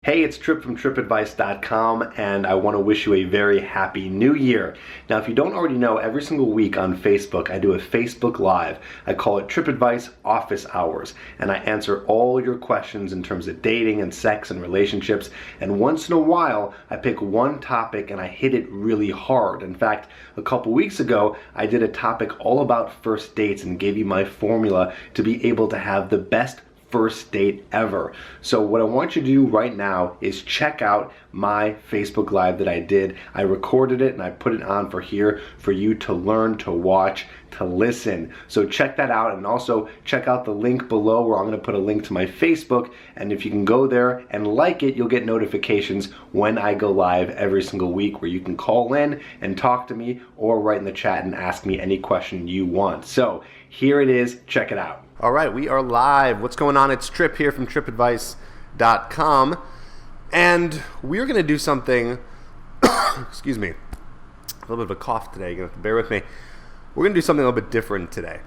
Hey, it's Tripp from TrippAdvice.com, and I want to wish you a very happy new year. Now, if you don't already know, every single week on Facebook, I do a Facebook Live. I call it Tripp Advice Office Hours, and I answer all your questions in terms of dating and sex and relationships. And once in a while, I pick one topic and I hit it really hard. In fact, a couple weeks ago, I did a topic all about first dates and gave you my formula to be able to have the best first date ever. So what I want you to do right now is check out my Facebook Live that I did. I recorded it and I put it on for here for you to learn, to watch, to listen. So check that out, and also check out the link below where I'm going to put a link to my Facebook, and if you can go there and like it, you'll get notifications when I go live every single week, where you can call in and talk to me or write in the chat and ask me any question you want. So here it is, check it out. All right, we are live. What's going on? It's Tripp here from TrippAdvice.com, and we're going to do something, excuse me, a little bit of a cough today. You're going to have to bear with me. We're going to do something a little bit different today.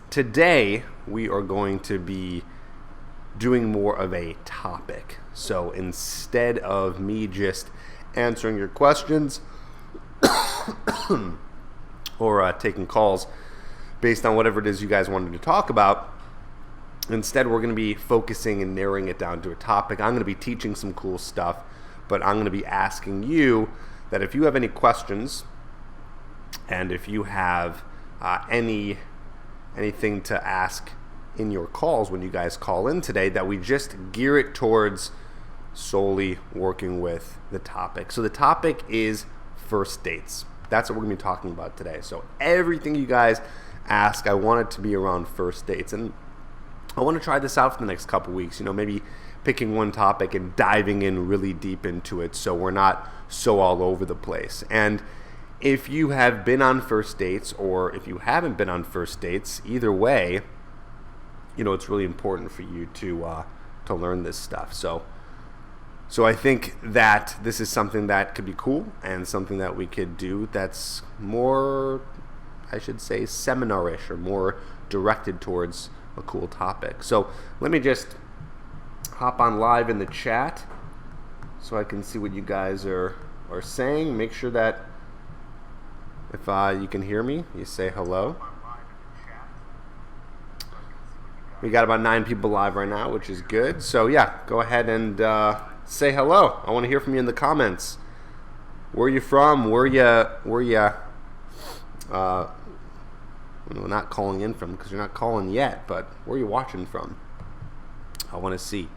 Today, we are going to be doing more of a topic. So instead of me just answering your questions or taking calls based on whatever it is you guys wanted to talk about, instead we're going to be focusing and narrowing it down to a topic. I'm going to be teaching some cool stuff, but I'm going to be asking you that if you have any questions and if you have anything to ask in your calls when you guys call in today, that we just gear it towards solely working with the topic. So the topic is first dates. That's what we're going to be talking about today. So everything you guys ask, I want it to be around first dates, and I want to try this out for the next couple weeks. Maybe picking one topic and diving in really deep into it, so we're not so all over the place. And if you have been on first dates, or if you haven't been on first dates, either way, it's really important for you to learn this stuff. So I think that this is something that could be cool and something that we could do that's more, I should say, seminar-ish, or more directed towards a cool topic. So let me just hop on live in the chat so I can see what you guys are saying. Make sure that if you can hear me, you say hello. We got about 9 people live right now, which is good. So yeah, go ahead and say hello. I want to hear from you in the comments. Where are you from? Where you not calling in from, because you're not calling yet, but where are you watching from? I want to see.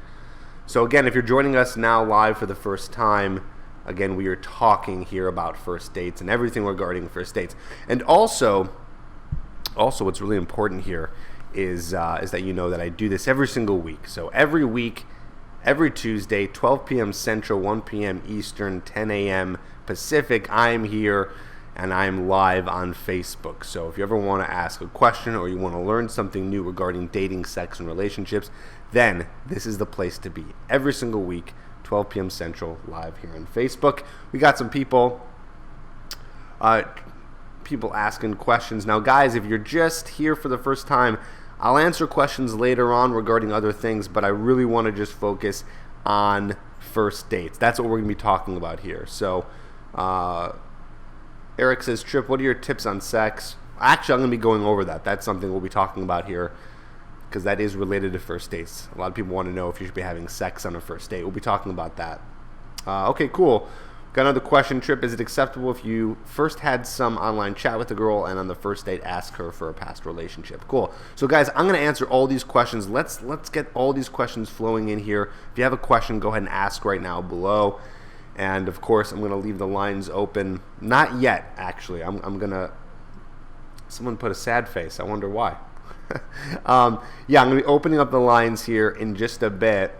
So again, if you're joining us now live for the first time, again, we are talking here about first dates and everything regarding first dates. And also what's really important here is that you know that I do this every single week. So every week, every Tuesday, 12 p.m. Central, 1 p.m. Eastern, 10 a.m. Pacific, I'm here and I'm live on Facebook. So if you ever want to ask a question or you want to learn something new regarding dating, sex, and relationships, then this is the place to be. Every single week, 12 p.m. Central, live here on Facebook. We got some people asking questions. Now, guys, if you're just here for the first time, I'll answer questions later on regarding other things, but I really want to just focus on first dates. That's what we're going to be talking about here. So, Eric says, Tripp, what are your tips on sex? Actually, I'm going to be going over that. That's something we'll be talking about here, because that is related to first dates. A lot of people want to know if you should be having sex on a first date. We'll be talking about that. Okay, cool. Got another question, Tripp. Is it acceptable if you first had some online chat with a girl and on the first date ask her for a past relationship? Cool. So, guys, I'm going to answer all these questions. Let's get all these questions flowing in here. If you have a question, go ahead and ask right now below. And, of course, I'm going to leave the lines open. Not yet, actually. I'm going to... Someone put a sad face. I wonder why. I'm going to be opening up the lines here in just a bit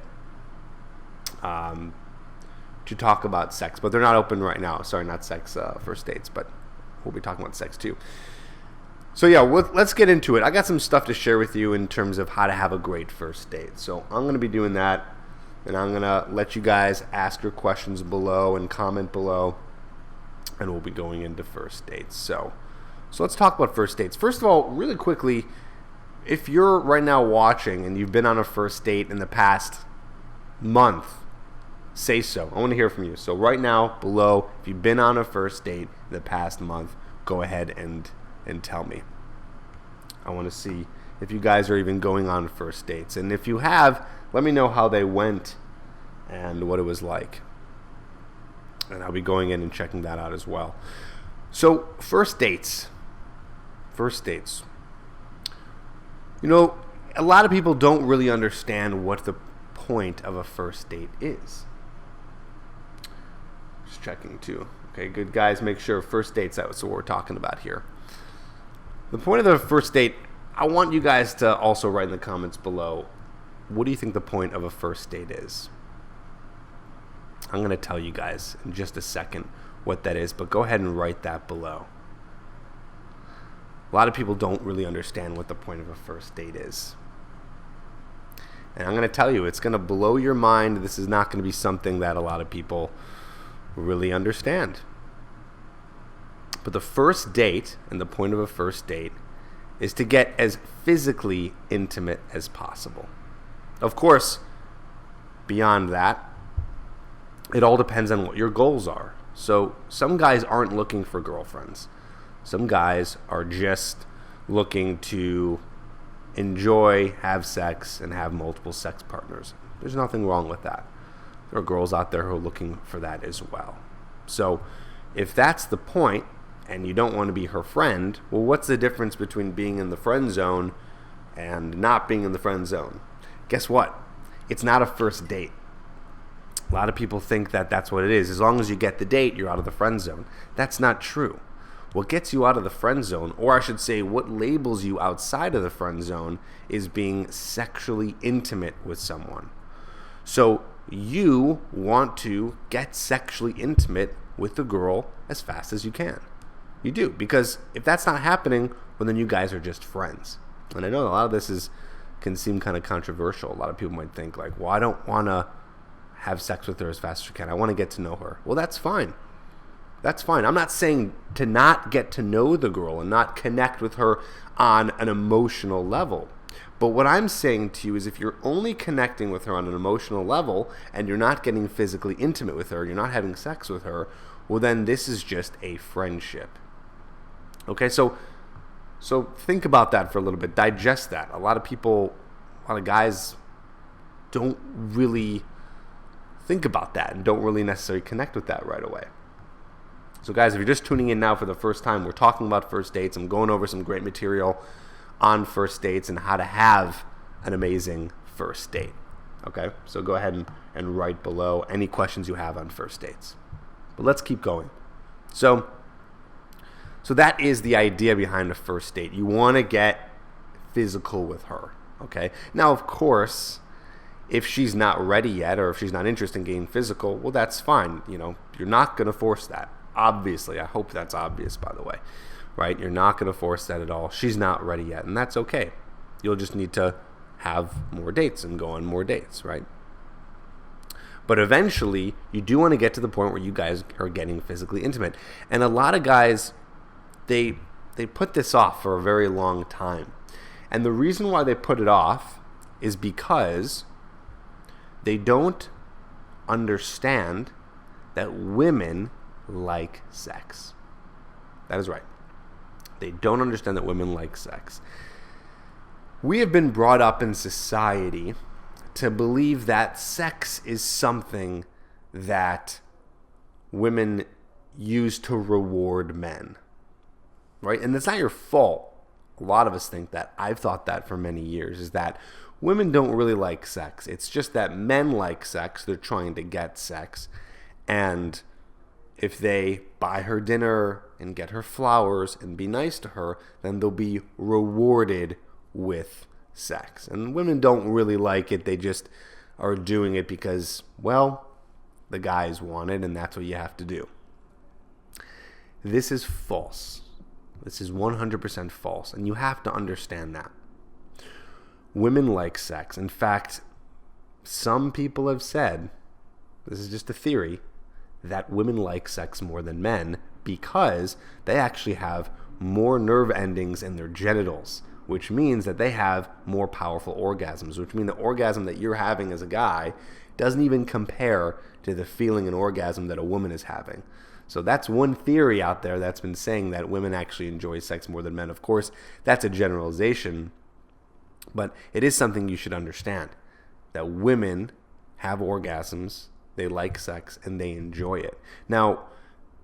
to talk about sex. But they're not open right now. Sorry, not sex, first dates. But we'll be talking about sex, too. So, yeah, let's get into it. I got some stuff to share with you in terms of how to have a great first date. So I'm going to be doing that. And I'm going to let you guys ask your questions below and comment below. And we'll be going into first dates. So let's talk about first dates. First of all, really quickly, if you're right now watching and you've been on a first date in the past month, say so. I want to hear from you. So right now, below, if you've been on a first date the past month, go ahead and tell me. I want to see if you guys are even going on first dates. And if you have, let me know how they went and what it was like. And I'll be going in and checking that out as well. So, first dates. First dates. You know, a lot of people don't really understand what the point of a first date is. Just checking too. Okay, good guys, make sure first dates, that's what we're talking about here. The point of the first date, I want you guys to also write in the comments below, what do you think the point of a first date is? I'm going to tell you guys in just a second what that is, but go ahead and write that below. A lot of people don't really understand what the point of a first date is. And I'm going to tell you, it's going to blow your mind. This is not going to be something that a lot of people really understand. But the first date, and the point of a first date, is to get as physically intimate as possible. Of course, beyond that, it all depends on what your goals are. So some guys aren't looking for girlfriends. Some guys are just looking to enjoy, have sex, and have multiple sex partners. There's nothing wrong with that. There are girls out there who are looking for that as well. So if that's the point, and you don't want to be her friend, well, what's the difference between being in the friend zone and not being in the friend zone? Guess what? It's not a first date. A lot of people think that that's what it is. As long as you get the date, you're out of the friend zone. That's not true. What gets you out of the friend zone, or I should say what labels you outside of the friend zone, is being sexually intimate with someone. So you want to get sexually intimate with the girl as fast as you can. You do, because if that's not happening, well, then you guys are just friends. And I know a lot of this can seem kind of controversial. A lot of people might think like, well, I don't want to have sex with her as fast as I can. I want to get to know her. Well, that's fine. That's fine. I'm not saying to not get to know the girl and not connect with her on an emotional level. But what I'm saying to you is if you're only connecting with her on an emotional level and you're not getting physically intimate with her, you're not having sex with her, well, then this is just a friendship. Okay, so think about that for a little bit. Digest that. A lot of guys don't really think about that and don't really necessarily connect with that right away. So guys, if you're just tuning in now for the first time, we're talking about first dates. I'm going over some great material on first dates and how to have an amazing first date. Okay, so go ahead and write below any questions you have on first dates. But let's keep going. So that is the idea behind a first date. You want to get physical with her, okay? Now, of course, if she's not ready yet or if she's not interested in getting physical, well, that's fine. You know, you're not going to force that. Obviously, I hope that's obvious, by the way, right? You're not going to force that at all. She's not ready yet, and that's okay. You'll just need to have more dates and go on more dates, right? But eventually, you do want to get to the point where you guys are getting physically intimate. And a lot of guys, they put this off for a very long time. And the reason why they put it off is because they don't understand that women like sex. That is right. They don't understand that women like sex. We have been brought up in society to believe that sex is something that women use to reward men, right? And that's not your fault. A lot of us think that. I've thought that for many years, is that women don't really like sex. It's just that men like sex. They're trying to get sex. And if they buy her dinner and get her flowers and be nice to her, then they'll be rewarded with sex. And women don't really like it. They just are doing it because, well, the guys want it and that's what you have to do. This is false. This is 100% false. And you have to understand that. Women like sex. In fact, some people have said, this is just a theory, that women like sex more than men because they actually have more nerve endings in their genitals, which means that they have more powerful orgasms, which means the orgasm that you're having as a guy doesn't even compare to the feeling and orgasm that a woman is having. So that's one theory out there that's been saying that women actually enjoy sex more than men. Of course, that's a generalization, but it is something you should understand, that women have orgasms, they like sex, and they enjoy it. Now,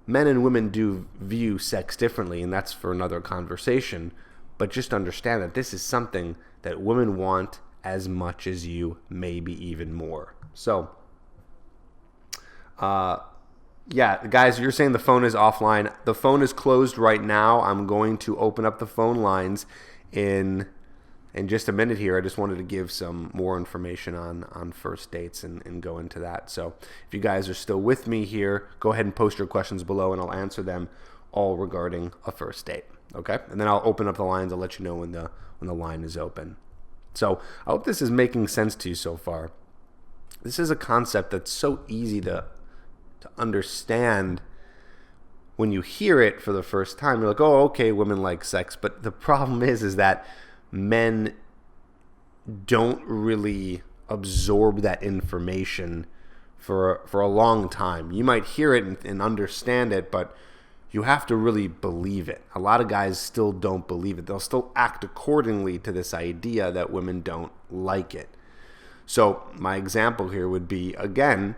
men and women do view sex differently, and that's for another conversation, but just understand that this is something that women want as much as you, maybe even more. So, yeah, guys, you're saying the phone is offline. The phone is closed right now. I'm going to open up the phone lines in just a minute here. I just wanted to give some more information on first dates and go into that. So if you guys are still with me here, go ahead and post your questions below, and I'll answer them all regarding a first date. Okay? And then I'll open up the lines. I'll let you know when the line is open. So I hope this is making sense to you so far. This is a concept that's so easy to understand when you hear it for the first time. You're like, oh, okay, women like sex. But the problem is that men don't really absorb that information for a long time. You might hear it and understand it, but you have to really believe it. A lot of guys still don't believe it. They'll still act accordingly to this idea that women don't like it. So my example here would be, again,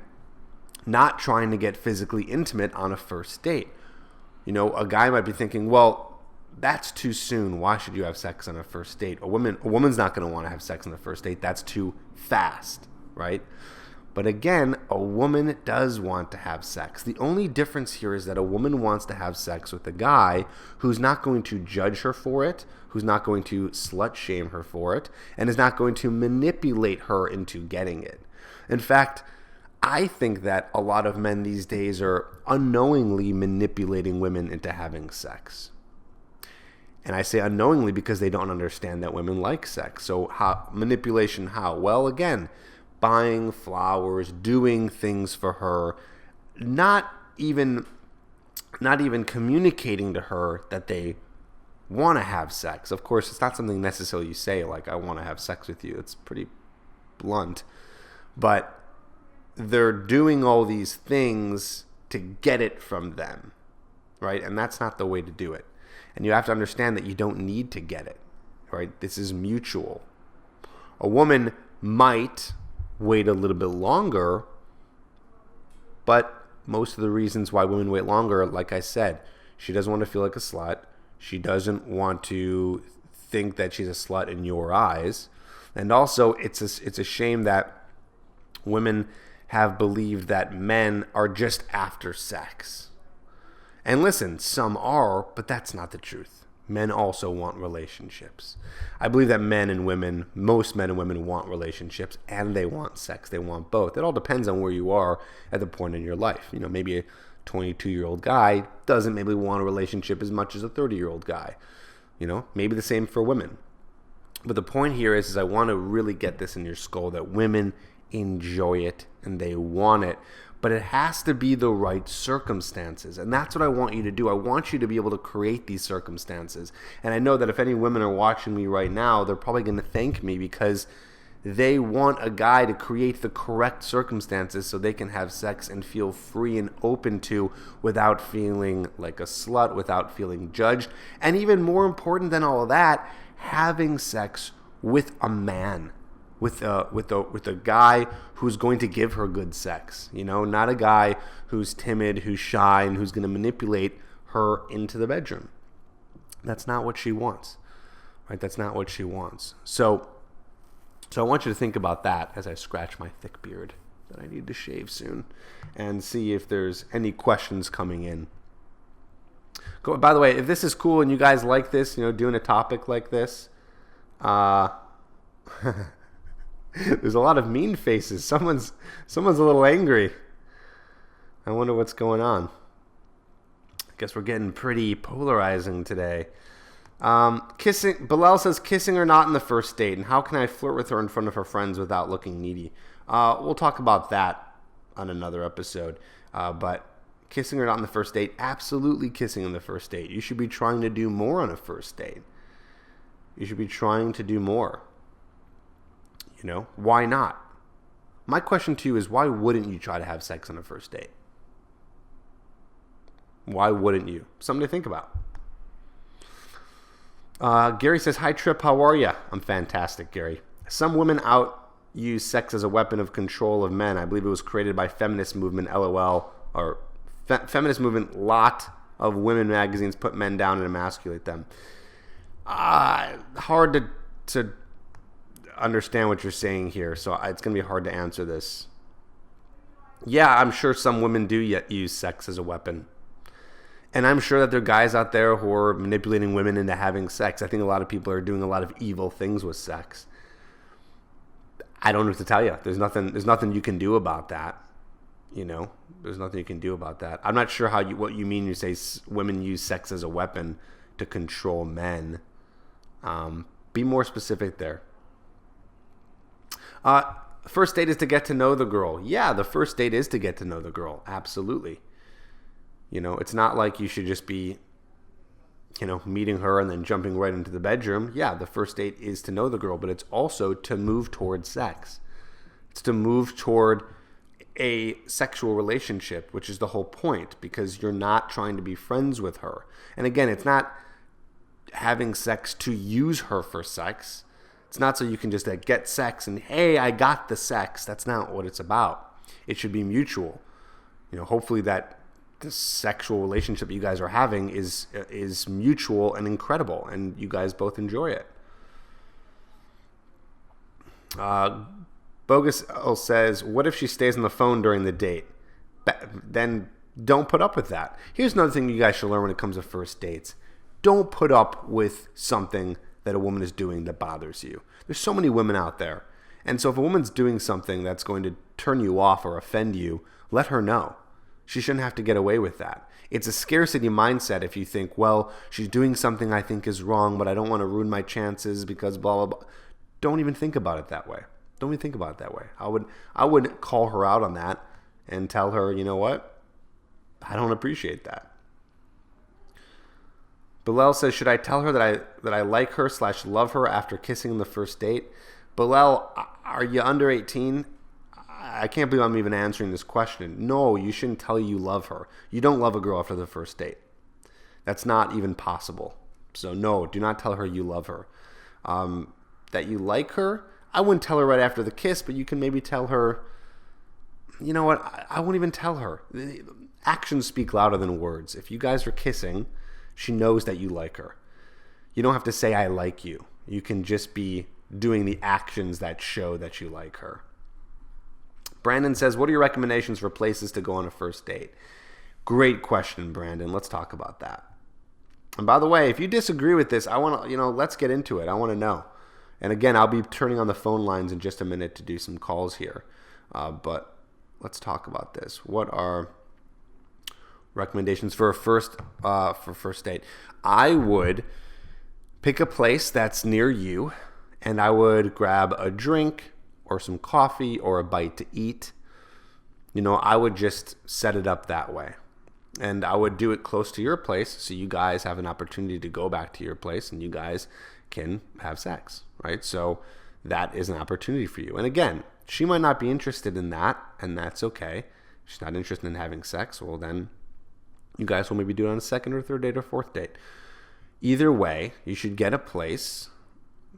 not trying to get physically intimate on a first date. You know, a guy might be thinking, well, that's too soon. Why should you have sex on a first date? A woman's not going to want to have sex on the first date. That's too fast, right? But again, a woman does want to have sex. The only difference here is that a woman wants to have sex with a guy who's not going to judge her for it, who's not going to slut shame her for it, and is not going to manipulate her into getting it. In fact, I think that a lot of men these days are unknowingly manipulating women into having sex. And I say unknowingly because they don't understand that women like sex. So manipulation how? Well, again, buying flowers, doing things for her, not even communicating to her that they want to have sex. Of course, it's not something necessarily you say, like, I want to have sex with you. It's pretty blunt. But they're doing all these things to get it from them, right? And that's not the way to do it. And you have to understand that you don't need to get it, right? This is mutual. A woman might wait a little bit longer, but most of the reasons why women wait longer, like I said, she doesn't want to feel like a slut. She doesn't want to think that she's a slut in your eyes. And also, it's a shame that women have believed that men are just after sex. And listen, some are, but that's not the truth. Men also want relationships. I believe that most men and women want relationships, and they want sex. They want both. It all depends on where you are at the point in your life. You know, maybe a 22-year-old guy doesn't maybe want a relationship as much as a 30-year-old guy. You know, maybe the same for women. But the point here is I want to really get this in your skull that women enjoy it and they want it. But it has to be the right circumstances. And that's what I want you to do. I want you to be able to create these circumstances. And I know that if any women are watching me right now, they're probably going to thank me because they want a guy to create the correct circumstances so they can have sex and feel free and open to without feeling like a slut, without feeling judged. And even more important than all of that, having sex with a man. With a guy who's going to give her good sex, you know, not a guy who's timid, who's shy, and who's going to manipulate her into the bedroom. That's not what she wants, right? That's not what she wants. So I want you to think about that as I scratch my thick beard that I need to shave soon, and see if there's any questions coming in. By the way, if this is cool and you guys like this, you know, doing a topic like this, there's a lot of mean faces. Someone's a little angry. I wonder what's going on. I guess we're getting pretty polarizing today. Kissing. Bilal says, kissing or not in the first date, and how can I flirt with her in front of her friends without looking needy? We'll talk about that on another episode. But kissing or not in the first date, absolutely kissing on the first date. You should be trying to do more on a first date. You should be trying to do more. You know, why not? My question to you is, why wouldn't you try to have sex on a first date? Why wouldn't you? Something to think about. Gary says, hi, Tripp. How are you? I'm fantastic, Gary. Some women use sex as a weapon of control of men. I believe it was created by feminist movement, LOL, or feminist movement. Lot of women magazines put men down and emasculate them. Hard to understand what you're saying here, so it's going to be hard to answer this. Yeah, I'm sure some women do yet use sex as a weapon. And I'm sure that there are guys out there who are manipulating women into having sex. I think a lot of people are doing a lot of evil things with sex. I don't know what to tell you. There's nothing you can do about that. You know, there's nothing you can do about that. I'm not sure what you mean. You say women use sex as a weapon to control men. Be more specific there. First date is to get to know the girl. Yeah, the first date is to get to know the girl. Absolutely. You know, it's not like you should just be, meeting her and then jumping right into the bedroom. Yeah, the first date is to know the girl, but it's also to move toward sex. It's to move toward a sexual relationship, which is the whole point, because you're not trying to be friends with her. And again, it's not having sex to use her for sex. It's not so you can just get sex and, hey, I got the sex. That's not what it's about. It should be mutual. Hopefully that the sexual relationship you guys are having is mutual and incredible, and you guys both enjoy it. Bogus says, what if she stays on the phone during the date? Then don't put up with that. Here's another thing you guys should learn when it comes to first dates. Don't put up with something that a woman is doing that bothers you. There's so many women out there. And so if a woman's doing something that's going to turn you off or offend you, let her know. She shouldn't have to get away with that. It's a scarcity mindset if you think, well, she's doing something I think is wrong, but I don't want to ruin my chances because blah, blah, blah. Don't even think about it that way. Don't even think about it that way. I would call her out on that and tell her, you know what? I don't appreciate that. Bilal says, should I tell her that I like her / love her after kissing on the first date? Bilal, are you under 18? I can't believe I'm even answering this question. No, you shouldn't tell you love her. You don't love a girl after the first date. That's not even possible. So no, do not tell her you love her. That you like her, I wouldn't tell her right after the kiss, but you can maybe tell her, you know what, I won't even tell her. Actions speak louder than words. If you guys are kissing, she knows that you like her. You don't have to say, I like you. You can just be doing the actions that show that you like her. Brandon says, what are your recommendations for places to go on a first date? Great question, Brandon. Let's talk about that. And by the way, if you disagree with this, I want to, let's get into it. I want to know. And again, I'll be turning on the phone lines in just a minute to do some calls here. But let's talk about this. What are recommendations for first date? I would pick a place that's near you, and I would grab a drink or some coffee or a bite to eat. I would just set it up that way. And I would do it close to your place so you guys have an opportunity to go back to your place and you guys can have sex, right? So that is an opportunity for you. And again, she might not be interested in that, and that's okay. She's not interested in having sex. Well, then you guys will maybe do it on a second or third date or fourth date. Either way, you should get a place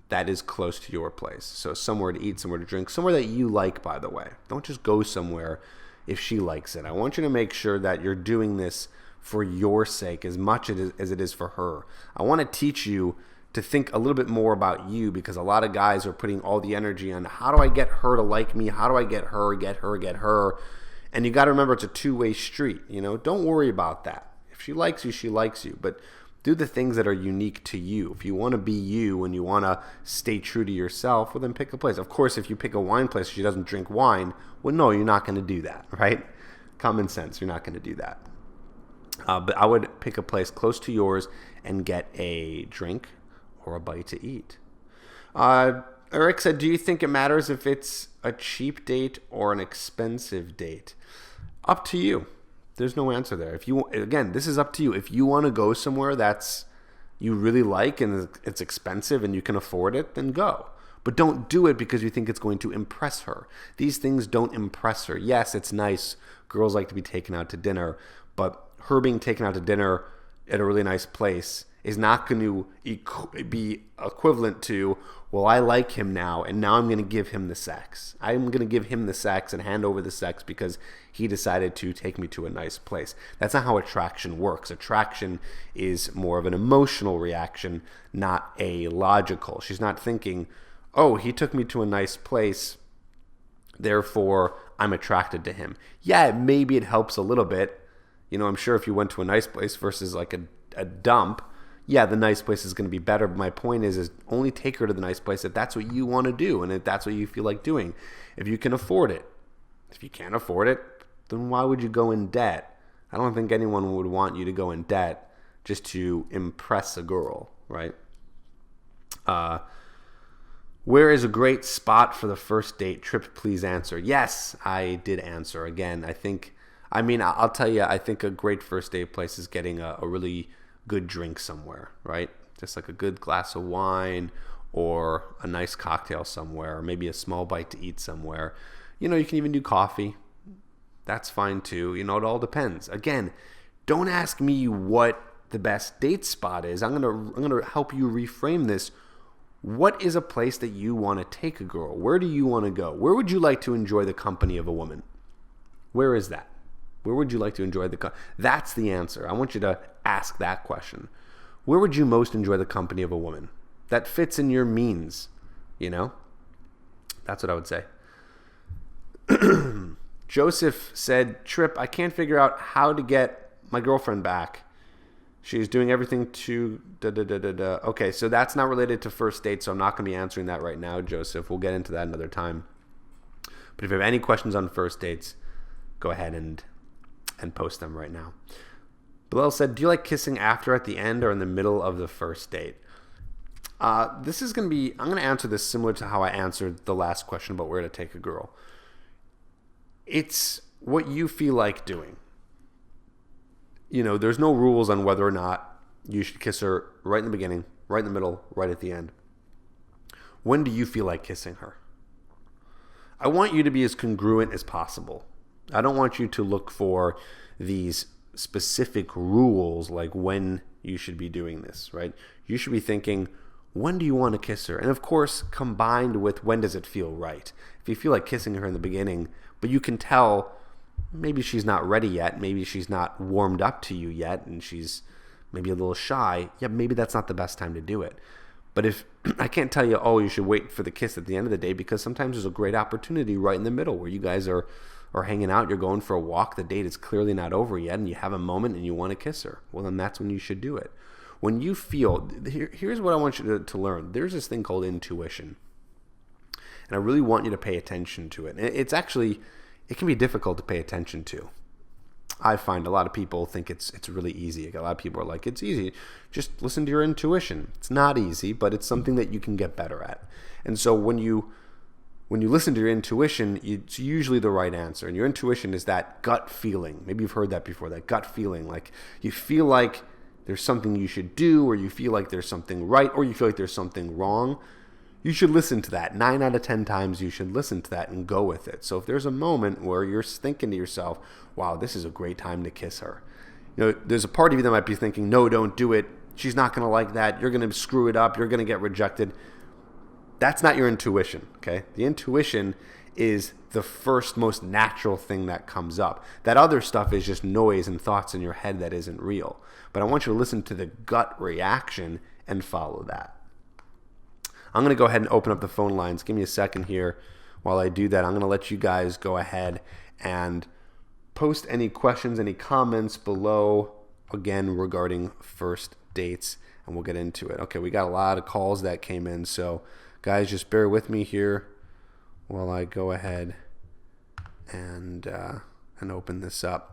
that is close to your place. So somewhere to eat, somewhere to drink, somewhere that you like, by the way. Don't just go somewhere if she likes it. I want you to make sure that you're doing this for your sake as much as it is for her. I want to teach you to think a little bit more about you, because a lot of guys are putting all the energy on how do I get her to like me? How do I get her? And you got to remember it's a two-way street. Don't worry about that. If she likes you, she likes you. But do the things that are unique to you. If you want to be you and you want to stay true to yourself, well, then pick a place. Of course, if you pick a wine place, she doesn't drink wine. Well, no, you're not going to do that, right? Common sense, you're not going to do that. But I would pick a place close to yours and get a drink or a bite to eat. Eric said, do you think it matters if it's a cheap date or an expensive date? Up to you. There's no answer there. Again, this is up to you. If you want to go somewhere that's you really like and it's expensive and you can afford it, then go. But don't do it because you think it's going to impress her. These things don't impress her. Yes, it's nice. Girls like to be taken out to dinner, but her being taken out to dinner at a really nice place is not going to be equivalent to, well, I like him now, and now I'm going to give him the sex. I'm going to give him the sex and hand over the sex because he decided to take me to a nice place. That's not how attraction works. Attraction is more of an emotional reaction, not a logical. She's not thinking, oh, he took me to a nice place, therefore I'm attracted to him. Yeah, maybe it helps a little bit. You know, I'm sure if you went to a nice place versus like a dump, yeah, the nice place is going to be better. But my point is only take her to the nice place if that's what you want to do and if that's what you feel like doing. If you can afford it. If you can't afford it, then why would you go in debt? I don't think anyone would want you to go in debt just to impress a girl, right? Where is a great spot for the first date? Tripp, please answer. Yes, I did answer. Again, I'll tell you, I think a great first date place is getting a really good drink somewhere, right? Just like a good glass of wine or a nice cocktail somewhere, or maybe a small bite to eat somewhere. You know, you can even do coffee. That's fine too. You know, it all depends. Again, don't ask me what the best date spot is. I'm gonna help you reframe this. What is a place that you want to take a girl? Where do you want to go? Where would you like to enjoy the company of a woman? Where is that? Where would you like to enjoy the company? That's the answer. I want you to ask that question. Where would you most enjoy the company of a woman? That fits in your means, you know? That's what I would say. Joseph said, Tripp, I can't figure out how to get my girlfriend back. She's doing everything to Okay, so that's not related to first date, so I'm not going to be answering that right now, Joseph. We'll get into that another time. But if you have any questions on first dates, go ahead and post them right now. Bilal said, do you like kissing after, at the end, or in the middle of the first date? I'm going to answer this similar to how I answered the last question about where to take a girl. It's what you feel like doing. You know, there's no rules on whether or not you should kiss her right in the beginning, right in the middle, right at the end. When do you feel like kissing her? I want you to be as congruent as possible. I don't want you to look for these specific rules like when you should be doing this, right? You should be thinking, when do you want to kiss her? And of course, combined with when does it feel right? If you feel like kissing her in the beginning, but you can tell maybe she's not ready yet, maybe she's not warmed up to you yet, and she's maybe a little shy, yeah, maybe that's not the best time to do it. But if I can't tell you, oh, you should wait for the kiss at the end of the day, because sometimes there's a great opportunity right in the middle where you guys are hanging out, you're going for a walk, the date is clearly not over yet, and you have a moment and you want to kiss her. Well, then that's when you should do it. When you feel, here's what I want you to learn. There's this thing called intuition. And I really want you to pay attention to it. And it can be difficult to pay attention to. I find a lot of people think it's really easy. A lot of people are like, it's easy. Just listen to your intuition. It's not easy, but it's something that you can get better at. And so when you listen to your intuition, it's usually the right answer. And your intuition is that gut feeling. Maybe you've heard that before, that gut feeling. Like you feel like there's something you should do, or you feel like there's something right, or you feel like there's something wrong. You should listen to that. 9 out of 10 times you should listen to that and go with it. So if there's a moment where you're thinking to yourself, wow, this is a great time to kiss her. You know, there's a part of you that might be thinking, no, don't do it. She's not going to like that. You're going to screw it up. You're going to get rejected. That's not your intuition, okay? The intuition is the first most natural thing that comes up. That other stuff is just noise and thoughts in your head that isn't real. But I want you to listen to the gut reaction and follow that. I'm going to go ahead and open up the phone lines. Give me a second here while I do that. I'm going to let you guys go ahead and post any questions, any comments below, again, regarding first dates, and we'll get into it. Okay, we got a lot of calls that came in, so guys, just bear with me here while I go ahead and open this up.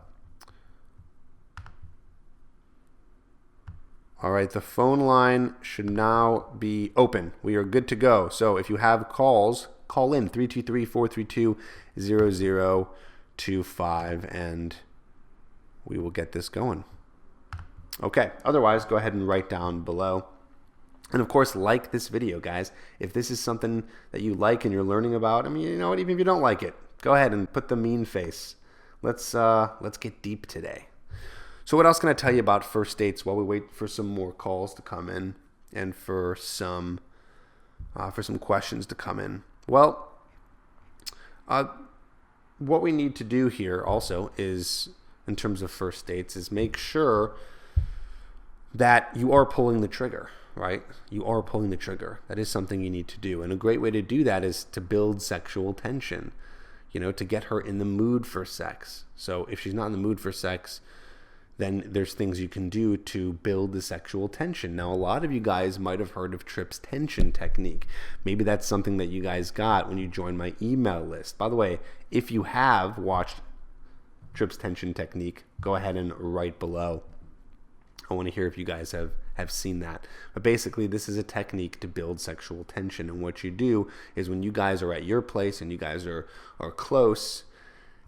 All right, the phone line should now be open. We are good to go. So if you have calls, call in 323-432-0025, and we will get this going. Okay, otherwise, go ahead and write down below. And of course, like this video, guys. If this is something that you like and you're learning about, I mean, you know what, even if you don't like it, go ahead and put the mean face. Let's get deep today. So what else can I tell you about first dates while we wait for some more calls to come in and for some questions to come in? Well, what we need to do here also is, in terms of first dates, is make sure that you are pulling the trigger, right? You are pulling the trigger. That is something you need to do. And a great way to do that is to build sexual tension, to get her in the mood for sex. So if she's not in the mood for sex, then there's things you can do to build the sexual tension. Now, a lot of you guys might have heard of Tripp's tension technique. Maybe that's something that you guys got when you joined my email list. By the way, if you have watched Tripp's tension technique, go ahead and write below. I want to hear if you guys have seen that. But basically, this is a technique to build sexual tension. And what you do is when you guys are at your place and you guys are close,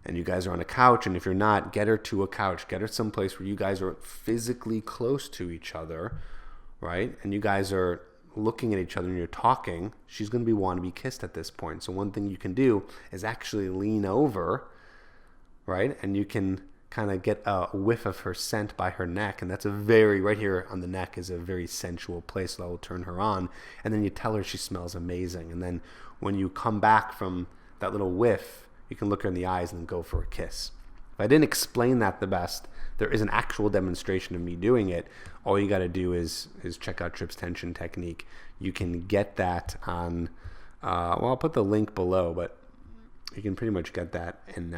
and you guys are on a couch, and if you're not, get her to a couch. Get her someplace where you guys are physically close to each other, right? And you guys are looking at each other and you're talking. She's going to want to be kissed at this point. So one thing you can do is actually lean over, right? And you can kind of get a whiff of her scent by her neck. And that's right here on the neck is a very sensual place that will turn her on. And then you tell her she smells amazing. And then when you come back from that little whiff, you can look her in the eyes and then go for a kiss. If I didn't explain that the best, there is an actual demonstration of me doing it. All you got to do is check out Tripp's tension technique. You can get that on, I'll put the link below, but you can pretty much get that in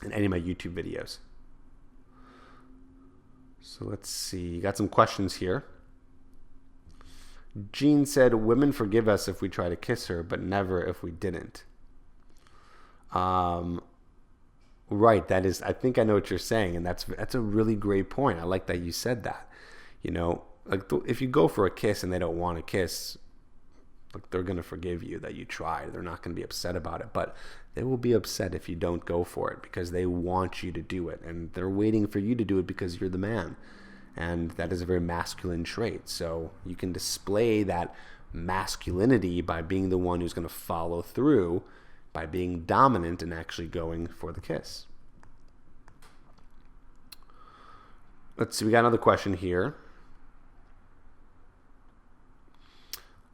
any of my YouTube videos. So let's see. Got some questions here. Jean said, women forgive us if we try to kiss her, but never if we didn't. Right. That is, I think I know what you're saying. And that's a really great point. I like that you said that, if you go for a kiss and they don't want to kiss, like, they're going to forgive you that you tried. They're not going to be upset about it, but they will be upset if you don't go for it because they want you to do it. And they're waiting for you to do it because you're the man. And that is a very masculine trait. So you can display that masculinity by being the one who's going to follow through, by being dominant and actually going for the kiss. Let's see, we got another question here.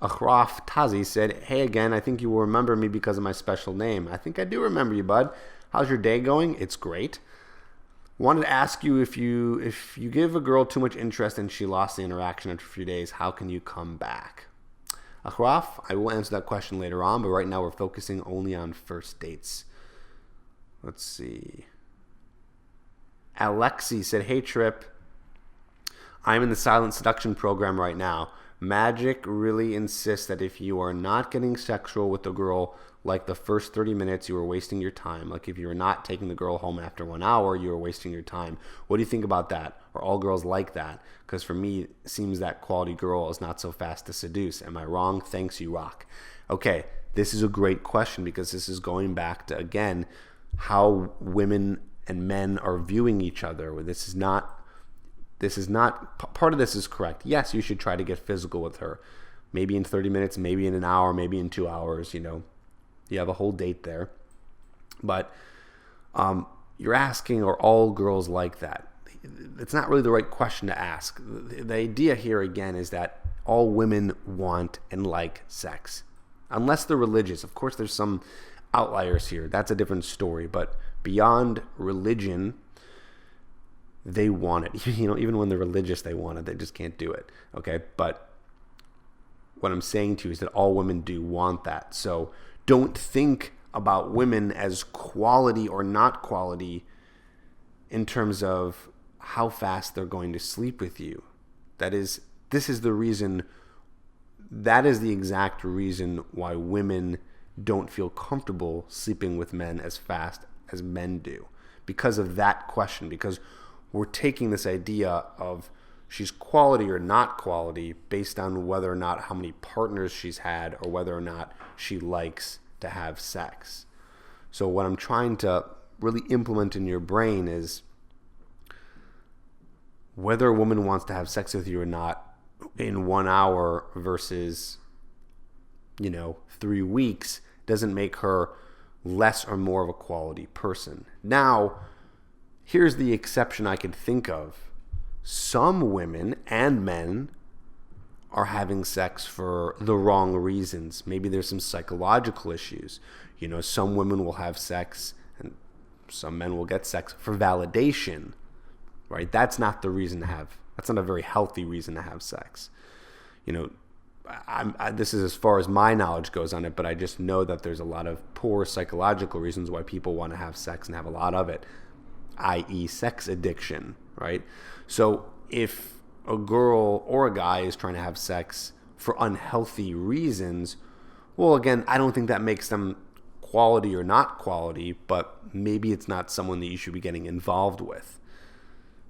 Akhraf Tazi said, hey again, I think you will remember me because of my special name. I think I do remember you, bud. How's your day going? It's great. Wanted to ask you, if you give a girl too much interest and she lost the interaction after a few days, how can you come back? Akhraf, I will answer that question later on, but right now we're focusing only on first dates. Let's see. Alexi said, hey Tripp, I'm in the silent seduction program right now. Magic really insists that if you are not getting sexual with the girl, like the first 30 minutes, you are wasting your time. Like if you're not taking the girl home after 1 hour, you are wasting your time. What do you think about that? Are all girls like that? Because for me, it seems that quality girl is not so fast to seduce. Am I wrong? Thanks, you rock. Okay, this is a great question because this is going back to, again, how women and men are viewing each other. This is not, part of this is correct. Yes, you should try to get physical with her. Maybe in 30 minutes, maybe in an hour, maybe in 2 hours, You have a whole date there. But you're asking, are all girls like that? It's not really the right question to ask. The idea here, again, is that all women want and like sex. Unless they're religious. Of course, there's some outliers here. That's a different story. But beyond religion, they want it. Even when they're religious, they want it. They just can't do it. Okay? But what I'm saying to you is that all women do want that. So don't think about women as quality or not quality in terms of how fast they're going to sleep with you. That is the exact reason why women don't feel comfortable sleeping with men as fast as men do. Because of that question. Because we're taking this idea of she's quality or not quality based on whether or not how many partners she's had or whether or not she likes to have sex. So what I'm trying to really implement in your brain is whether a woman wants to have sex with you or not, in 1 hour versus, 3 weeks doesn't make her less or more of a quality person. Now, here's the exception I could think of. Some women and men are having sex for the wrong reasons. Maybe there's some psychological issues. Some women will have sex and some men will get sex for validation, right? That's not a very healthy reason to have sex. This is as far as my knowledge goes on it, but I just know that there's a lot of poor psychological reasons why people want to have sex and have a lot of it, i.e. sex addiction, right? So if a girl or a guy is trying to have sex for unhealthy reasons, well, again, I don't think that makes them quality or not quality, but maybe it's not someone that you should be getting involved with.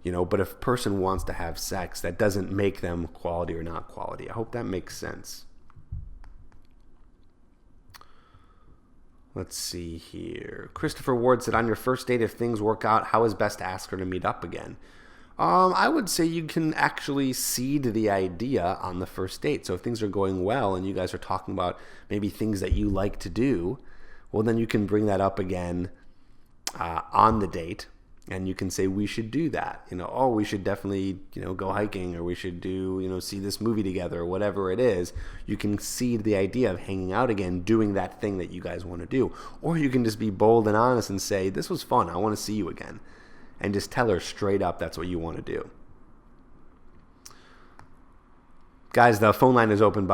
But if a person wants to have sex, that doesn't make them quality or not quality. I hope that makes sense. Let's see here. Christopher Ward said, on your first date, if things work out, how is best to ask her to meet up again? I would say you can actually seed the idea on the first date. So if things are going well and you guys are talking about maybe things that you like to do, well, then you can bring that up again on the date. And you can say, we should do that. We should definitely, go hiking, or we should do, see this movie together, or whatever it is. You can seed the idea of hanging out again, doing that thing that you guys want to do. Or you can just be bold and honest and say, this was fun, I want to see you again. And just tell her straight up that's what you want to do. Guys, the phone line is open, by